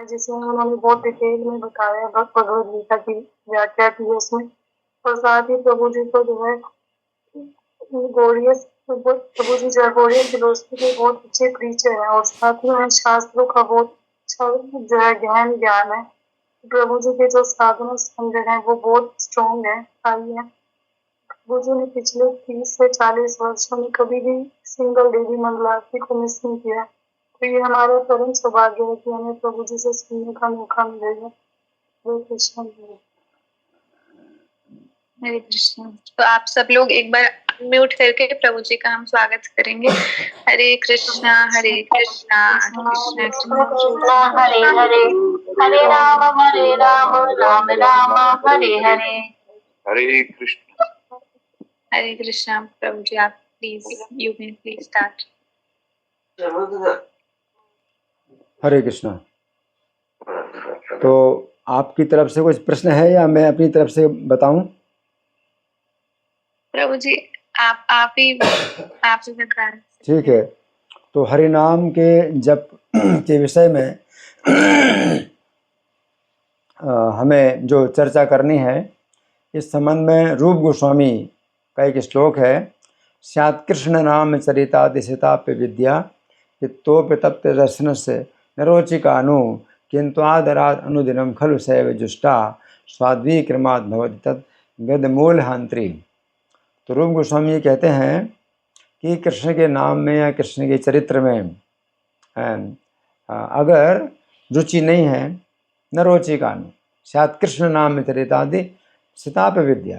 जिसे उन्होंने बहुत डिटेल में बताया भगवद गीता की व्याख्या की है उसमें। और साथ ही प्रभु जी को जो है गौड़ीय प्रभु जी जो है गौड़ीय फिलोसफी के बहुत अच्छे प्रीचर हैं और साथ ही उन्हें शास्त्रों का बहुत अच्छा जो है गहन ज्ञान है। प्रभु जी के जो साधना स्कंद हैं वो बहुत स्ट्रॉन्ग है, हाई है। प्रभु जी ने पिछले 30 से 40 वर्षों में कभी भी सिंगल देवी मंगला आरती को मिस नहीं किया। तो ये हमारा परम सौभाग्य है कि हमें प्रभु जी से सुनने का मौका मिलेगा। हरे कृष्ण। हरे कृष्ण। तो आप सब लोग एक बार म्यूट करके प्रभु जी का हम स्वागत करेंगे। हरे कृष्णा कृष्णा कृष्णा हरे हरे, हरे राम राम राम हरे हरे। हरे कृष्ण। हरे कृष्णा। प्रभु जी आप please you can please start. Hare Krishna. तो आपकी तरफ से कुछ प्रश्न है या मैं अपनी तरफ से बताऊं? प्रभु जी आप ही आपसे बताएं। ठीक है। तो हरि नाम के जप के विषय में हमें जो चर्चा करनी है, इस संबंध में रूप गोस्वामी का एक श्लोक है। स्यात् कृष्ण नाम चरितादिशिताप्य विद्या पित्तोप्य तप्त दर्शन से नरोचिकानु किंतु आदराद अनुदिनम खलु सैव जुष्टा स्वाद्वी क्रमाद भवति तत् गदमूल हंत्री। तो रूप गोस्वामी ये कहते हैं कि कृष्ण के नाम में या कृष्ण के चरित्र में अगर रुचि नहीं है, न रोचिकानु शायद कृष्ण नाम में चरितादि सीताप विद्या।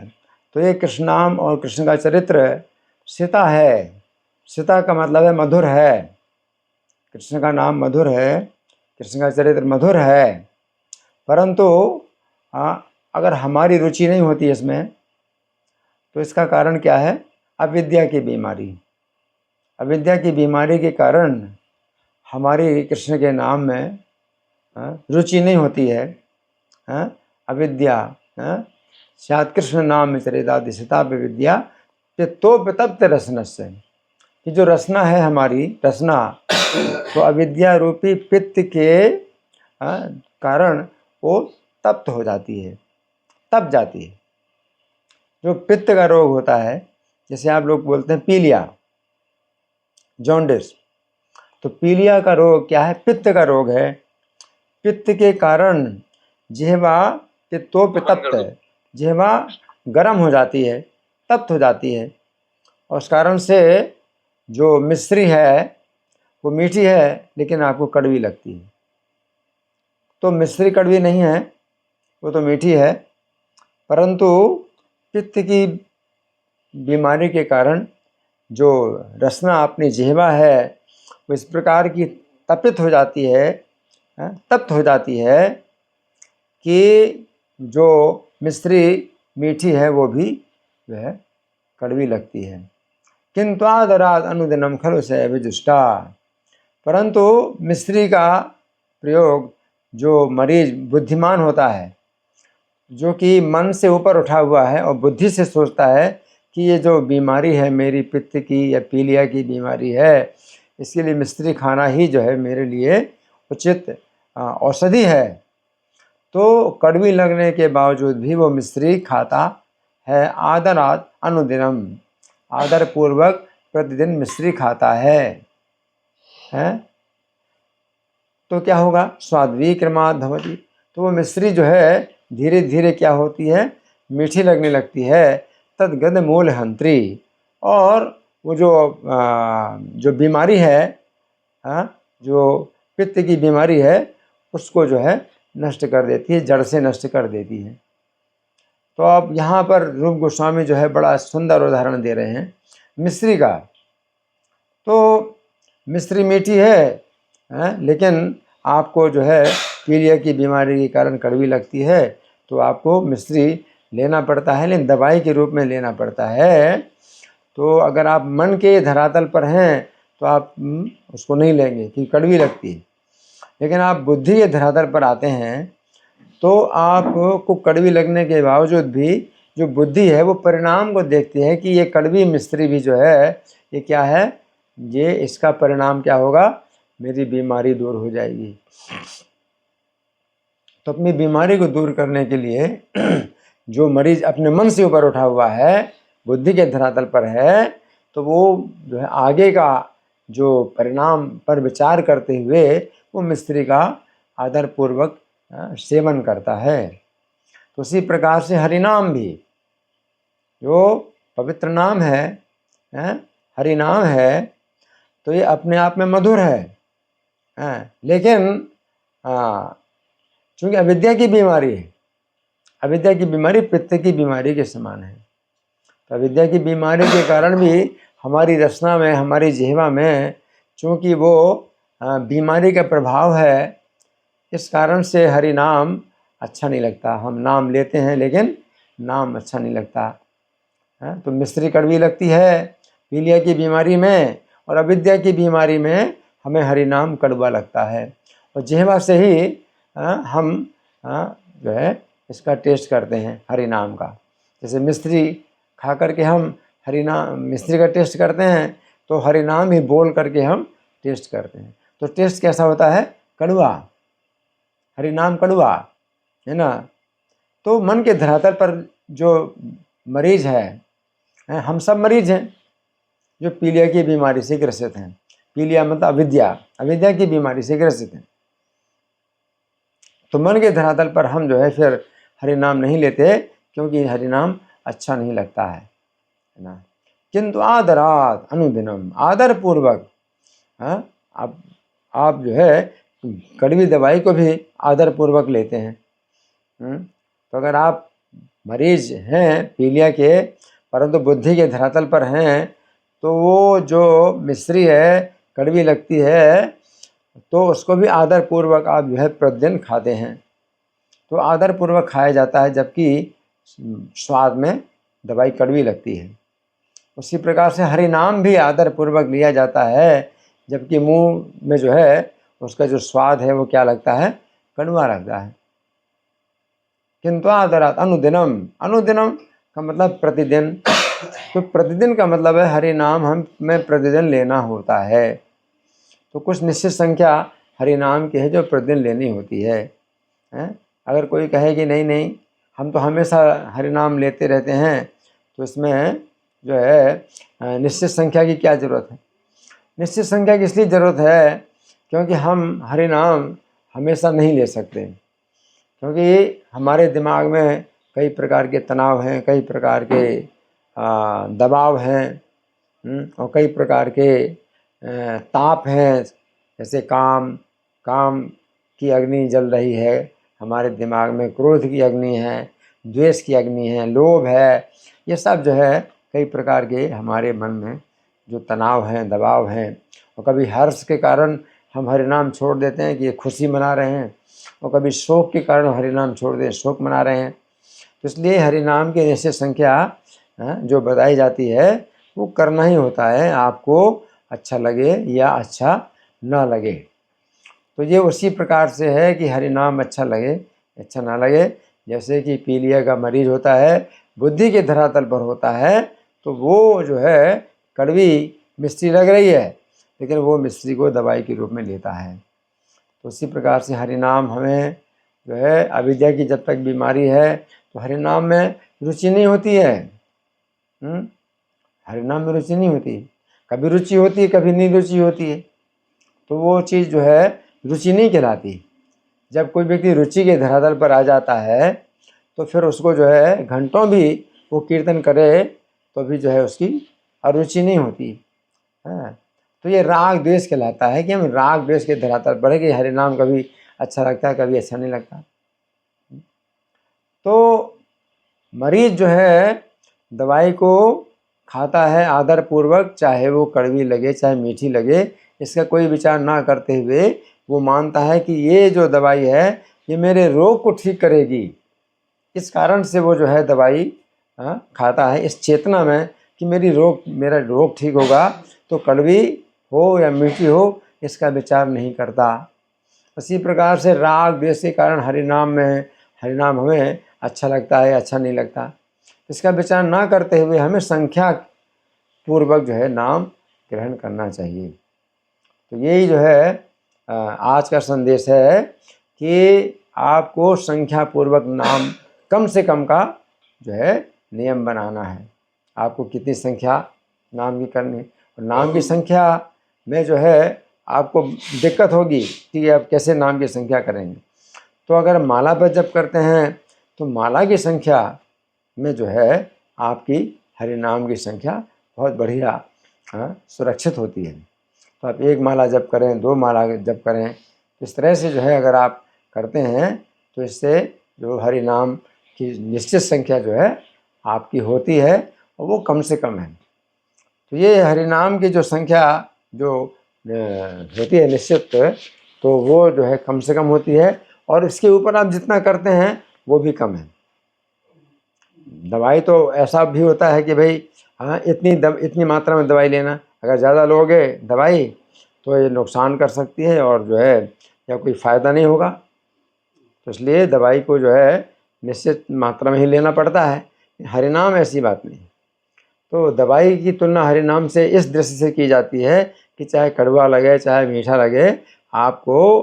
तो ये कृष्ण नाम और कृष्ण का चरित्र सीता है। सीता का मतलब है मधुर है। कृष्ण का नाम मधुर है, कृष्ण का चरित्र मधुर है। परंतु अगर हमारी रुचि नहीं होती इसमें, तो इसका कारण क्या है? अविद्या की बीमारी। अविद्या की बीमारी के कारण हमारी कृष्ण के नाम में रुचि नहीं होती है। अविद्या शायद कृष्ण नाम में चरितादि सीता विद्या तो तप्त रसना से, कि जो रसना है हमारी रसना, तो अविद्या रूपी पित्त के कारण वो तप्त हो जाती है, तप जाती है। जो पित्त का रोग होता है, जैसे आप लोग बोलते हैं पीलिया, जॉन्डिस, तो पीलिया का रोग क्या है? पित्त का रोग है। पित्त के कारण जिह्वा पित्तोपतप्त है, जिह्वा गर्म हो जाती है, तप्त हो जाती है। और उस कारण से जो मिश्री है वो मीठी है लेकिन आपको कड़वी लगती है। तो मिश्री कड़वी नहीं है, वो तो मीठी है। परंतु पित्त की बीमारी के कारण जो रसना अपनी जिह्वा है वो इस प्रकार की तपित हो जाती है, तप्त हो जाती है कि जो मिश्री मीठी है वो भी वह कड़वी लगती है। किंतु आदराद अनुदिनम खलु से विजुष्टा। परंतु मिश्री का प्रयोग जो मरीज बुद्धिमान होता है, जो कि मन से ऊपर उठा हुआ है और बुद्धि से सोचता है कि ये जो बीमारी है मेरी पित्त की या पीलिया की बीमारी है, इसके लिए मिश्री खाना ही जो है मेरे लिए उचित औषधि है, तो कड़वी लगने के बावजूद भी वो मिश्री खाता है। आदराद अनुदिनम, आदर पूर्वक प्रतिदिन मिश्री खाता है। तो क्या होगा? स्वाद्वी क्रमाद भवति। तो वो मिश्री जो है धीरे धीरे क्या होती है? मीठी लगने लगती है। तद्गद मूल हंत्री। और वो जो बीमारी है, जो पित्त की बीमारी है, उसको जो है नष्ट कर देती है, जड़ से नष्ट कर देती है। तो अब यहाँ पर रूप गोस्वामी जो है बड़ा सुंदर उदाहरण दे रहे हैं मिश्री का। तो मिश्री मीठी है, लेकिन आपको जो है पीलिया की बीमारी के कारण कड़वी लगती है, तो आपको मिश्री लेना पड़ता है, लेकिन दवाई के रूप में लेना पड़ता है। तो अगर आप मन के धरातल पर हैं तो आप उसको नहीं लेंगे क्योंकि कड़वी लगती है। लेकिन आप बुद्धि के धरातल पर आते हैं तो आपको कड़वी लगने के बावजूद भी जो बुद्धि है वो परिणाम को देखती है कि ये कड़वी मिश्री भी जो है ये क्या है, ये इसका परिणाम क्या होगा? मेरी बीमारी दूर हो जाएगी। तो अपनी बीमारी को दूर करने के लिए जो मरीज अपने मन से ऊपर उठा हुआ है, बुद्धि के धरातल पर है, तो वो जो है आगे का जो परिणाम पर विचार करते हुए वो मिस्त्री का आदरपूर्वक सेवन करता है। तो उसी प्रकार से हरिनाम भी जो पवित्र नाम है, हरि नाम है, तो ये अपने आप में मधुर है, लेकिन चूंकि अविद्या की बीमारी है, अविद्या की बीमारी पित्त की बीमारी के समान है। तो अविद्या की बीमारी के कारण भी हमारी रचना में, हमारी जिह्वा में चूंकि वो बीमारी का प्रभाव है, इस कारण से हरि नाम अच्छा नहीं लगता। हम नाम लेते हैं लेकिन नाम अच्छा नहीं लगता है। तो मिश्री कड़वी लगती है पीलिया की बीमारी में, और अविद्या की बीमारी में हमें हरि नाम कड़वा लगता है। और जिह्वा से ही हम जो है इसका टेस्ट करते हैं हरि नाम का। जैसे मिश्री खा करके हम हरि नाम, मिश्री का टेस्ट करते हैं, तो हरि नाम ही बोल करके हम टेस्ट करते हैं। तो टेस्ट कैसा होता है? कड़वा। हरि नाम कड़वा है ना। तो मन के धरातल पर जो मरीज है, हम सब मरीज हैं जो पीलिया की बीमारी से ग्रसित हैं। पीलिया मतलब अविद्या, अविद्या की बीमारी से ग्रसित हैं। तो मन के धरातल पर हम जो है फिर हरि नाम नहीं लेते, क्योंकि हरि नाम अच्छा नहीं लगता है ना। किंतु आदरात अनुदिनम, आदर पूर्वक आप जो है कड़वी दवाई को भी आदर पूर्वक लेते हैं। तो अगर आप मरीज हैं पीलिया के, परंतु बुद्धि के धरातल पर हैं, तो वो जो मिश्री है कड़वी लगती है, तो उसको भी आदर पूर्वक आप जो है प्रतिदिन खाते हैं। तो आदर पूर्वक खाया जाता है, जबकि स्वाद में दवाई कड़वी लगती है। उसी प्रकार से हरि नाम भी आदर पूर्वक लिया जाता है, जबकि मुंह में जो है उसका जो स्वाद है वो क्या लगता है? कड़वा लगता है। किंतु आदरात अनुदिनम, अनुदिनम का मतलब प्रतिदिन। तो प्रतिदिन का मतलब है हरि नाम हमें प्रतिदिन लेना होता है। तो कुछ निश्चित संख्या हरि नाम की है जो प्रतिदिन लेनी होती है। अगर कोई कहे कि नहीं नहीं हम तो हमेशा हरि नाम लेते रहते हैं, तो इसमें जो है निश्चित संख्या की क्या ज़रूरत है? निश्चित संख्या की इसलिए ज़रूरत है क्योंकि हम हरि नाम हमेशा नहीं ले सकते, क्योंकि हमारे दिमाग में कई प्रकार के तनाव हैं, कई प्रकार के दबाव हैं, और कई प्रकार के ताप हैं। जैसे काम की अग्नि जल रही है हमारे दिमाग में, क्रोध की अग्नि है, द्वेष की अग्नि है, लोभ है। ये सब जो है कई प्रकार के हमारे मन में जो तनाव हैं, दबाव हैं। और कभी हर्ष के कारण हम हरि नाम छोड़ देते हैं कि ये खुशी मना रहे हैं, और कभी शोक के कारण हरि नाम छोड़ दें, शोक मना रहे हैं। तो इसलिए हरि नाम की निश्चित संख्या जो बताई जाती है वो करना ही होता है, आपको अच्छा लगे या अच्छा ना लगे। तो ये उसी प्रकार से है कि हरि नाम अच्छा लगे अच्छा ना लगे। जैसे कि पीलिया का मरीज होता है, बुद्धि के धरातल पर होता है, तो वो जो है कड़वी मिश्री लग रही है, लेकिन वो मिश्री को दवाई के रूप में लेता है। तो उसी प्रकार से हरि नाम हमें जो है अविद्या की जब तक बीमारी है तो हरि नाम में रुचि नहीं होती है। हरि नाम में रुचि नहीं होती, कभी रुचि होती है कभी नहीं रुचि होती है। तो वो चीज़ जो है रुचि नहीं कहलाती। जब कोई व्यक्ति रुचि के धरातल पर आ जाता है तो फिर उसको जो है घंटों भी वो कीर्तन करे तो भी जो है उसकी अरुचि नहीं होती है। तो ये राग द्वेष कहलाता है कि हम राग द्वेष के धरातल पर है कि हरि नाम कभी अच्छा लगता है कभी अच्छा नहीं लगता। तो मरीज जो है दवाई को खाता है आदर पूर्वक, चाहे वो कड़वी लगे चाहे मीठी लगे, इसका कोई विचार ना करते हुए वो मानता है कि ये जो दवाई है ये मेरे रोग को ठीक करेगी। इस कारण से वो जो है दवाई खाता है इस चेतना में कि मेरा रोग ठीक होगा। तो कड़वी हो या मीठी हो इसका विचार नहीं करता। उसी प्रकार से राग द्वेष के कारण हरि नाम हमें अच्छा लगता है अच्छा नहीं लगता, इसका विचार ना करते हुए हमें संख्या पूर्वक जो है नाम ग्रहण करना चाहिए। तो यही जो है आज का संदेश है कि आपको संख्या पूर्वक नाम कम से कम का जो है नियम बनाना है। आपको कितनी संख्या नाम की करनी है, और नाम की संख्या में जो है आपको दिक्कत होगी कि आप कैसे नाम की संख्या करेंगे। तो अगर माला पर जप करते हैं तो माला की संख्या में जो है आपकी हरि नाम की संख्या बहुत बढ़िया सुरक्षित होती है। तो आप एक माला जप करें, 2 माला जप करें, इस तरह से जो है अगर आप करते हैं तो इससे जो हरि नाम की निश्चित संख्या जो है आपकी होती है और वो कम से कम है। तो ये हरि नाम की जो संख्या जो होती है निश्चित, तो वो जो है कम से कम होती है, और इसके ऊपर आप जितना करते हैं वो भी कम है। दवाई तो ऐसा भी होता है कि भाई इतनी मात्रा में दवाई लेना, अगर ज़्यादा लोगे दवाई तो ये नुकसान कर सकती है और जो है या कोई फ़ायदा नहीं होगा। तो इसलिए दवाई को जो है निश्चित मात्रा में ही लेना पड़ता है। हरिनाम ऐसी बात नहीं। तो दवाई की तुलना हरिनाम से इस दृष्टि से की जाती है कि चाहे कड़वा लगे चाहे मीठा लगे, आपको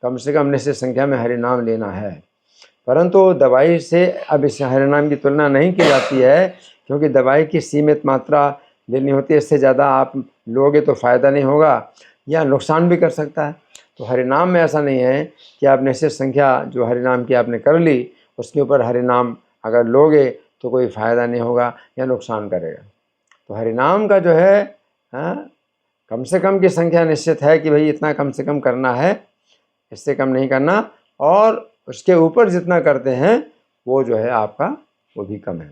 कम से कम निश्चित संख्या में हरिनाम लेना है। परंतु दवाई से अब इस हरिनाम की तुलना नहीं की जाती है, क्योंकि दवाई की सीमित मात्रा लेनी होती है। इससे ज़्यादा आप लोगे तो फ़ायदा नहीं होगा या नुकसान भी कर सकता है। तो हरिनाम में ऐसा नहीं है कि आप निश्चित संख्या जो हरिनाम की आपने कर ली, उसके ऊपर हरिनाम अगर लोगे तो कोई फ़ायदा नहीं होगा या नुकसान करेगा। तो हरिनाम का जो है कम से कम की संख्या निश्चित है कि भाई इतना कम से कम करना है, इससे कम नहीं करना, और उसके ऊपर जितना करते हैं वो जो है आपका वो भी कम है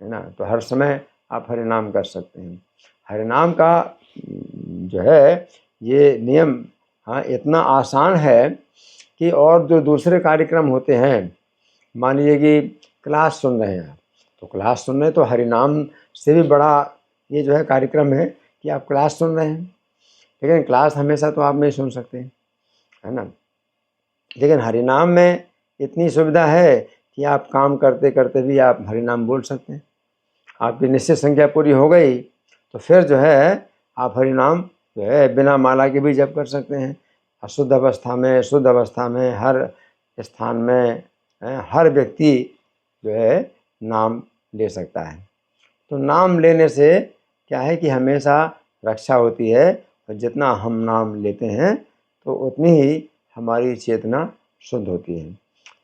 ना। तो हर समय आप हरिनाम कर सकते हैं। हरिनाम का जो है ये नियम इतना आसान है कि और जो दूसरे कार्यक्रम होते हैं, मान लीजिए कि क्लास सुन रहे हैं, तो क्लास सुन रहे हैं तो हरिनाम से भी बड़ा ये जो है कार्यक्रम है कि आप क्लास सुन रहे हैं। लेकिन क्लास हमेशा तो आप नहीं सुन सकते, है ना। लेकिन हरिनाम में इतनी सुविधा है कि आप काम करते करते भी आप हरिनाम बोल सकते हैं। आपकी निश्चित संख्या पूरी हो गई तो फिर जो है आप हरिनाम जो है बिना माला के भी जप कर सकते हैं। अशुद्ध अवस्था में, शुद्ध अवस्था में, हर स्थान में हर व्यक्ति जो है नाम ले सकता है। तो नाम लेने से क्या है कि हमेशा रक्षा होती है, और जितना हम नाम लेते हैं तो उतनी ही हमारी चेतना शुद्ध होती है।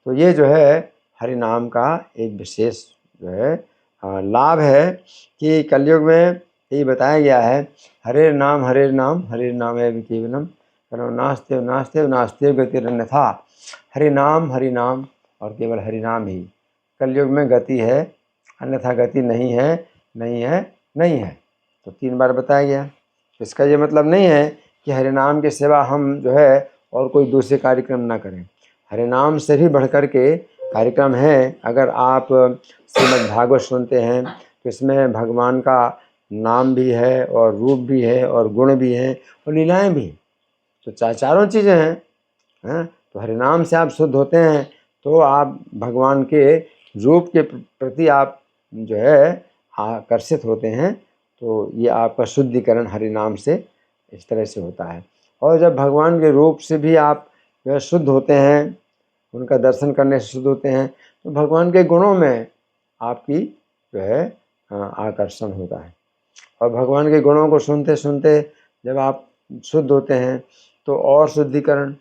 तो ये जो है हरि नाम का एक विशेष जो है लाभ है कि कलयुग में यही बताया गया है, हरे नाम एव केवलम करो नास्ते नास्ते नास्ते गतिरन्यथा। हरि नाम और केवल हरि नाम ही कलयुग में गति है, अन्यथा गति नहीं है, नहीं है, नहीं है। तो 3 बार बताया गया। तो इसका ये मतलब नहीं है कि हरि नाम के सिवा हम जो है और कोई दूसरे कार्यक्रम ना करें। हरि नाम से भी बढ़कर के कार्यक्रम हैं। अगर आप श्रीमद् भागवत सुनते हैं तो इसमें भगवान का नाम भी है और रूप भी है और गुण भी हैं और लीलाएं भी। तो चारों चीज़ें हैं। तो हरि नाम से आप शुद्ध होते हैं तो आप भगवान के रूप के प्रति आप जो है आकर्षित होते हैं। तो ये आपका शुद्धिकरण हरि नाम से इस तरह से होता है। और जब भगवान के रूप से भी आप जो है शुद्ध होते हैं, उनका दर्शन करने से शुद्ध होते हैं, तो भगवान के गुणों में आपकी जो है आकर्षण होता है। और भगवान के गुणों को सुनते सुनते जब आप शुद्ध होते हैं तो और शुद्धिकरण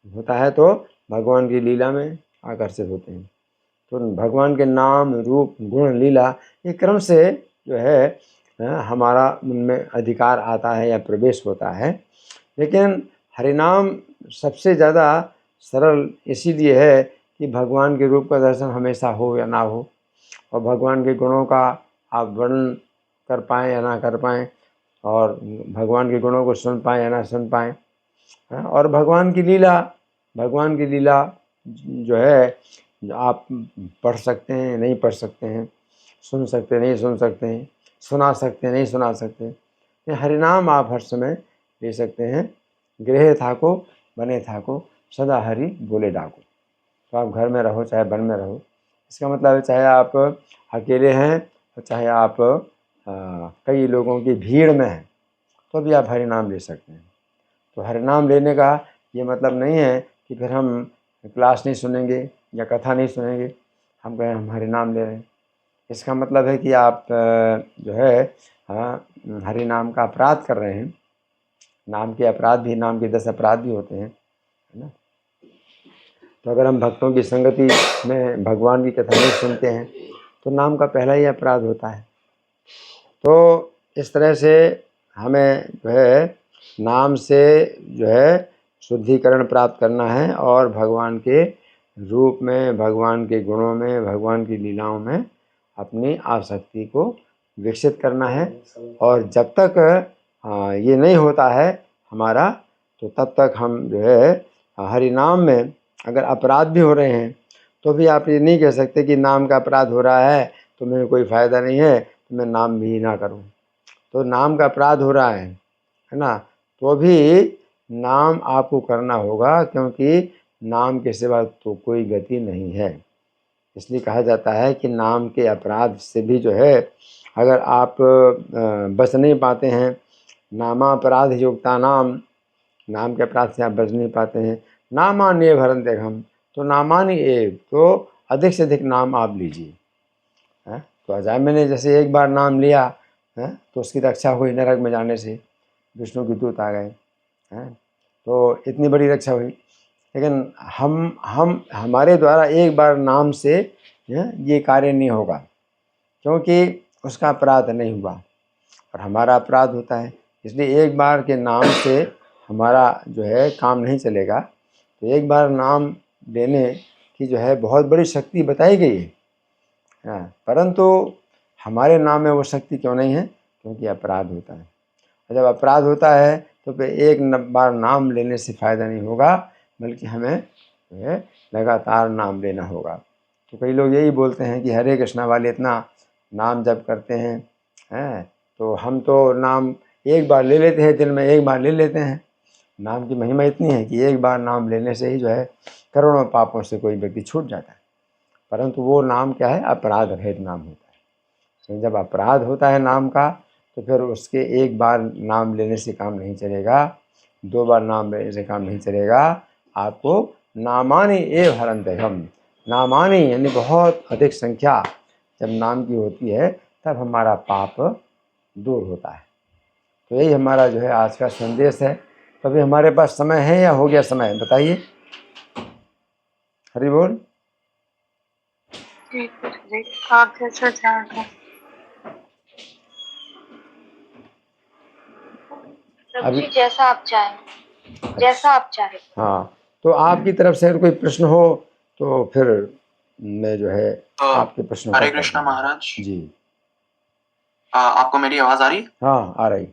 होता है, तो भगवान की लीला में आकर्षित होते हैं। तो भगवान के नाम, रूप, गुण, लीला ये क्रम से जो है हमारा उनमें अधिकार आता है या प्रवेश होता है। लेकिन हरिनाम सबसे ज़्यादा सरल इसीलिए है कि भगवान के रूप का दर्शन हमेशा हो या ना हो, और भगवान के गुणों का आप वर्णन कर पाएँ या ना कर पाएँ, और भगवान के गुणों को सुन पाएँ या ना सुन पाएँ। और भगवान की लीला जो है आप पढ़ सकते हैं, नहीं पढ़ सकते हैं, सुन सकते नहीं सुन सकते हैं, सुना सकते नहीं सुना सकते। ये हरिनाम आप हर समय ले सकते हैं। गृहे थाको बने थाको सदा हरि बोले डाको। तो आप घर में रहो चाहे वन में रहो, इसका मतलब है चाहे आप अकेले हैं और चाहे आप कई लोगों की भीड़ में हैं, तो भी आप हरिनाम ले सकते हैं। तो हरिनाम लेने का ये मतलब नहीं है कि फिर हम क्लास नहीं सुनेंगे या कथा नहीं सुनेंगे, हम कहें हम हरि नाम ले रहे हैं, इसका मतलब है कि आप जो है हरि नाम का अपराध कर रहे हैं। नाम के अपराध भी, नाम के 10 अपराध भी होते हैं, है ना। तो अगर हम भक्तों की संगति में भगवान की कथा नहीं सुनते हैं तो नाम का पहला ही अपराध होता है। तो इस तरह से हमें जो है नाम से जो है शुद्धिकरण प्राप्त करना है और भगवान के रूप में, भगवान के गुणों में, भगवान की लीलाओं में अपनी आसक्ति को विकसित करना है। और जब तक ये नहीं होता है हमारा, तो तब तक हम जो है हरि नाम में अगर अपराध भी हो रहे हैं तो भी आप ये नहीं कह सकते कि नाम का अपराध हो रहा है तो मुझे कोई फ़ायदा नहीं है तो मैं नाम भी ना करूं। तो नाम का अपराध हो रहा है ना, तो भी नाम आपको करना होगा, क्योंकि नाम के सिवा तो कोई गति नहीं है। इसलिए कहा जाता है कि नाम के अपराध से भी जो है अगर आप बच नहीं पाते हैं, नामापराध युक्ता नाम के अपराध से आप बच नहीं पाते हैं, नामानि एव हरन्ते हम, तो नामानि एव, तो अधिक से अधिक नाम आप लीजिए। तो अजामिल ने जैसे एक बार नाम लिया तो उसकी रक्षा हुई नरक में जाने से, विष्णु के दूत आ गए, तो इतनी बड़ी रक्षा हुई। लेकिन हमारे द्वारा एक बार नाम से ये कार्य नहीं होगा, क्योंकि उसका अपराध नहीं हुआ और हमारा अपराध होता है। इसलिए एक बार के नाम से हमारा जो है काम नहीं चलेगा। तो एक बार नाम लेने की जो है बहुत बड़ी शक्ति बताई गई है, परंतु हमारे नाम में वो शक्ति क्यों नहीं है? क्योंकि अपराध होता है। और जब अपराध होता है तो फिर एक बार नाम लेने से फ़ायदा नहीं होगा, बल्कि हमें जो है लगातार नाम लेना होगा। तो कई लोग यही बोलते हैं कि हरे कृष्णा वाले इतना नाम जप करते हैं, तो हम तो नाम एक बार ले लेते हैं, दिन में एक बार ले लेते हैं। नाम की महिमा इतनी है कि एक बार नाम लेने से ही जो है करोड़ों पापों से कोई व्यक्ति छूट जाता है। परंतु वो नाम क्या है? अपराध रहित नाम होता है। तो जब अपराध होता है नाम का, तो फिर उसके एक बार नाम लेने से काम नहीं चलेगा, 2 बार नाम लेने से काम नहीं चलेगा। आपको नामानि एव हरन्ते हम, नामानि यानी बहुत अधिक संख्या जब नाम की होती है तब हमारा पाप दूर होता है। तो यही हमारा जो है आज का संदेश है। तो अभी हमारे पास समय है या हो गया समय, बताइए। हरि बोल। आप जैसा चाहें। अभी जैसा आप चाहें, जैसा आप चाहें। हाँ, तो आपकी तरफ से अगर कोई प्रश्न हो तो फिर मैं जो है आपके प्रश्न। हरे कृष्णा महाराज जी। आपको मेरी आवाज आ रही? हाँ, आ रही।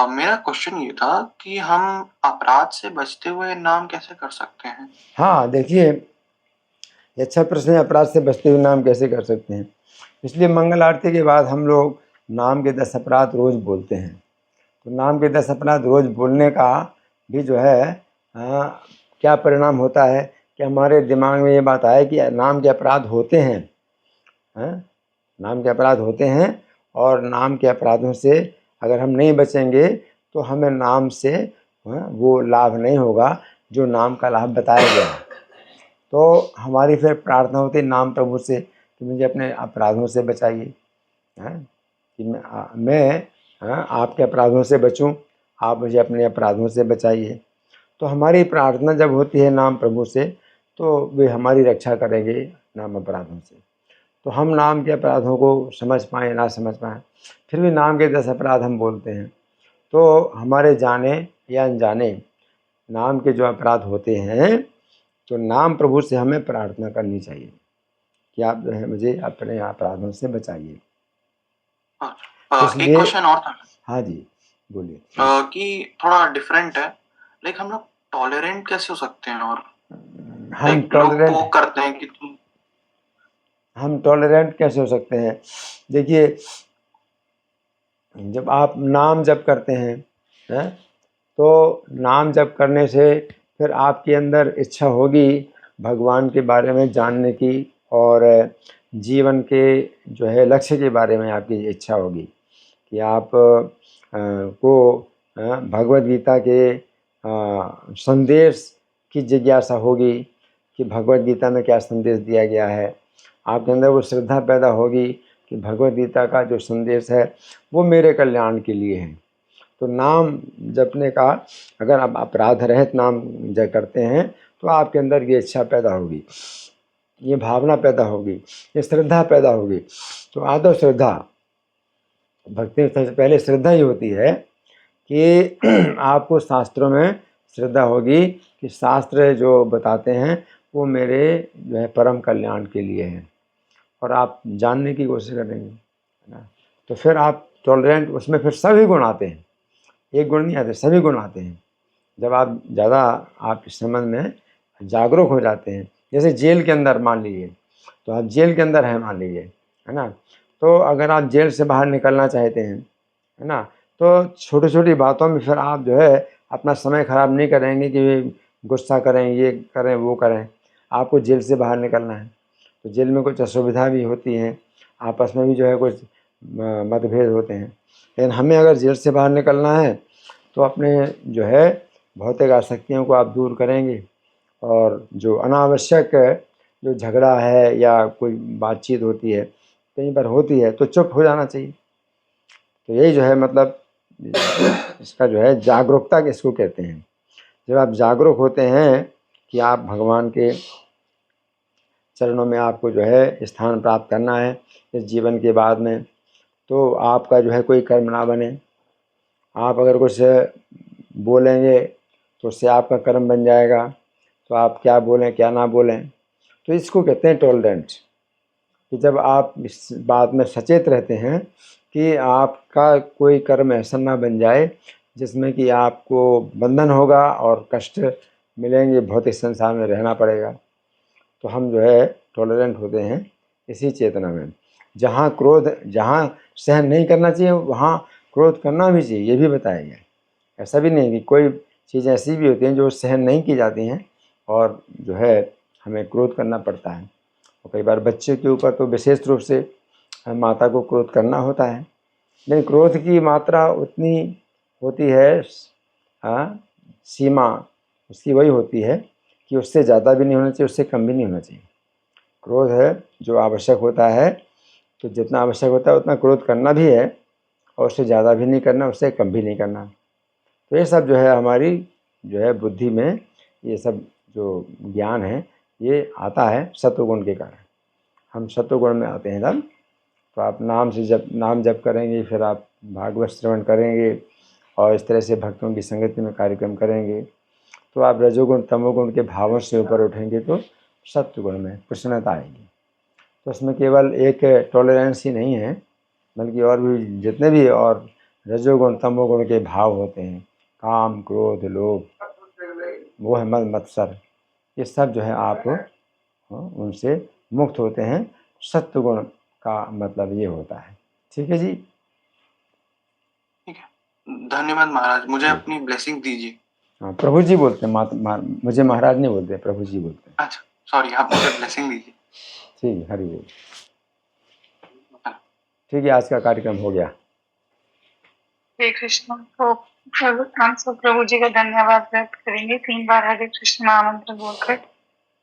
मेरा क्वेश्चन ये था कि हम अपराध से बचते हुए नाम कैसे कर सकते हैं? हाँ, देखिए ये अच्छा प्रश्न है, अपराध से बचते हुए नाम कैसे कर सकते हैं। इसलिए मंगल आरती के बाद हम लोग नाम के 10 अपराध रोज़ बोलते हैं। तो नाम के 10 अपराध रोज़ बोलने का भी जो है क्या परिणाम होता है कि हमारे दिमाग में ये बात आए कि नाम के अपराध होते हैं, नाम के अपराध होते हैं, और नाम के अपराधों से अगर हम नहीं बचेंगे तो हमें नाम से वो लाभ नहीं होगा जो नाम का लाभ बताया गया है। तो हमारी फिर प्रार्थना होती है नाम प्रभु से कि मुझे अपने अपराधों से बचाइए, कि मैं आपके अपराधों से बचूं, आप मुझे अपने अपराधों से बचाइए। तो हमारी प्रार्थना जब होती है नाम प्रभु से तो वे हमारी रक्षा करेंगे नाम अपराधों से। तो हम नाम के अपराधों को समझ पाएँ ना समझ पाएँ, फिर भी नाम के 10 अपराध हम बोलते हैं। तो हमारे जाने या अनजाने नाम के जो अपराध होते हैं, तो नाम प्रभु से हमें प्रार्थना करनी चाहिए कि आप जो है मुझे अपने अपराधों से बचाइए। एक क्वेश्चन और था। हाँ जी, बोलिए। कि थोड़ा डिफरेंट है, लाइक हम लोग टॉलरेंट कैसे हो सकते हैं? और हम टॉलरेंट लोग करते हैं कि हम टॉलरेंट कैसे हो सकते हैं? देखिए, जब आप नाम जप करते हैं तो नाम जप करने से फिर आपके अंदर इच्छा होगी भगवान के बारे में जानने की, और जीवन के जो है लक्ष्य के बारे में आपकी इच्छा होगी कि आप को भगवद गीता के संदेश की जिज्ञासा होगी, कि भगवद गीता में क्या संदेश दिया गया है। आपके अंदर वो श्रद्धा पैदा होगी कि भगवद गीता का जो संदेश है वो मेरे कल्याण के लिए है। तो नाम जपने का, अगर आप अपराध रहित नाम जप करते हैं तो आपके अंदर ये इच्छा पैदा होगी, ये भावना पैदा होगी, ये श्रद्धा पैदा होगी। तो आदर श्रद्धा, भक्ति में सबसे पहले श्रद्धा ही होती है कि आपको शास्त्रों में श्रद्धा होगी कि शास्त्र जो बताते हैं वो मेरे जो है परम कल्याण के लिए हैं, और आप जानने की कोशिश करेंगे, है ना। तो फिर आप टॉलरेंट, उसमें फिर सभी गुण आते हैं, एक गुण नहीं आते, सभी गुण आते हैं। जब आप ज़्यादा आप इस संबंध में जागरूक हो जाते हैं, जैसे जेल के अंदर मान लीजिए, तो आप जेल के अंदर हैं मान लीजिए, है ना। तो अगर आप जेल से बाहर निकलना चाहते हैं, है ना, तो छोटी छोटी बातों में फिर आप जो है अपना समय ख़राब नहीं करेंगे कि गुस्सा करें, ये करें, वो करें। आपको जेल से बाहर निकलना है, तो जेल में कुछ असुविधा भी होती हैं, आपस में भी जो है कुछ मतभेद होते हैं, लेकिन हमें अगर जेल से बाहर निकलना है तो अपने जो है भौतिक आसक्तियों को आप दूर करेंगे, और जो अनावश्यक जो झगड़ा है या कोई बातचीत होती है, कहीं पर होती है, तो चुप हो जाना चाहिए। तो यही जो है मतलब इसका जो है जागरूकता इसको कहते हैं। जब आप जागरूक होते हैं कि आप भगवान के चरणों में आपको जो है स्थान प्राप्त करना है इस जीवन के बाद में, तो आपका जो है कोई कर्म ना बने। आप अगर कुछ बोलेंगे तो उससे आपका कर्म बन जाएगा, तो आप क्या बोलें क्या ना बोलें, तो इसको कहते हैं टॉलरेंट। कि जब आप इस बात में सचेत रहते हैं कि आपका कोई कर्म ऐसा ना बन जाए जिसमें कि आपको बंधन होगा और कष्ट मिलेंगे, भौतिक संसार में रहना पड़ेगा, तो हम जो है टॉलरेंट होते हैं इसी चेतना में। जहाँ क्रोध, जहाँ सहन नहीं करना चाहिए वहाँ क्रोध करना भी चाहिए, ये भी बताया गया। ऐसा भी नहीं कि कोई चीज़ ऐसी भी होती हैं जो सहन नहीं की जाती हैं और जो है हमें क्रोध करना पड़ता है। और कई बार बच्चे के ऊपर तो विशेष रूप से माता को क्रोध करना होता है, लेकिन क्रोध की मात्रा उतनी होती है, सीमा उसकी वही होती है कि उससे ज़्यादा भी नहीं होना चाहिए, उससे कम भी नहीं होना चाहिए। क्रोध है जो आवश्यक होता है, तो जितना आवश्यक होता है उतना क्रोध करना भी है, और उससे ज़्यादा भी नहीं करना, उससे कम भी नहीं करना। तो ये सब जो है हमारी जो है बुद्धि में ये सब जो ज्ञान है ये आता है सत्वगुण के कारण। हम सत्वगुण में आते हैं तब, तो आप नाम जप करेंगे, फिर आप भागवत श्रवण करेंगे और इस तरह से भक्तों की संगति में कार्यक्रम करेंगे, तो आप रजोगुण तमोगुण के भावों से ऊपर उठेंगे तो सत्वगुण में प्रसन्नता आएगी। तो उसमें केवल एक टॉलरेंस ही नहीं है, बल्कि और भी जितने भी और रजोगुण तमोगुण के भाव होते हैं, काम क्रोध लोभ मोह मद मत्सर, ये सब जो है आप उनसे मुक्त होते हैं। सत्वगुण का मतलब ये होता है। ठीक है जी, ठीक है, धन्यवाद महाराज, मुझे अपनी ब्लेसिंग दीजिए। हाँ प्रभु जी बोलते हैं, मुझे महाराज नहीं बोलते, प्रभु जी बोलते हैं। अच्छा सॉरी, आप मुझे ब्लेसिंग दीजिए। ठीक है, हरि बोल। ठीक है, आज का कार्यक्रम हो गया। हरे कृष्ण। तो हम सब प्रभु जी का धन्यवाद व्यक्त करेंगे 3 बार हरे कृष्ण महामंत्र बोलकर।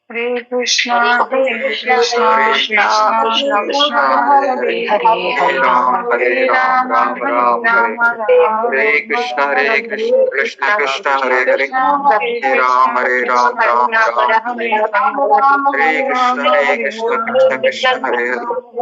हरे कृष्ण हरे कृष्ण कृष्ण कृष्ण हरे हरे, हरे राम राम राम हरे कृष्ण कृष्ण कृष्ण हरे हरे, हरे राम राम राम, हरे कृष्ण कृष्ण कृष्ण हरे हरे।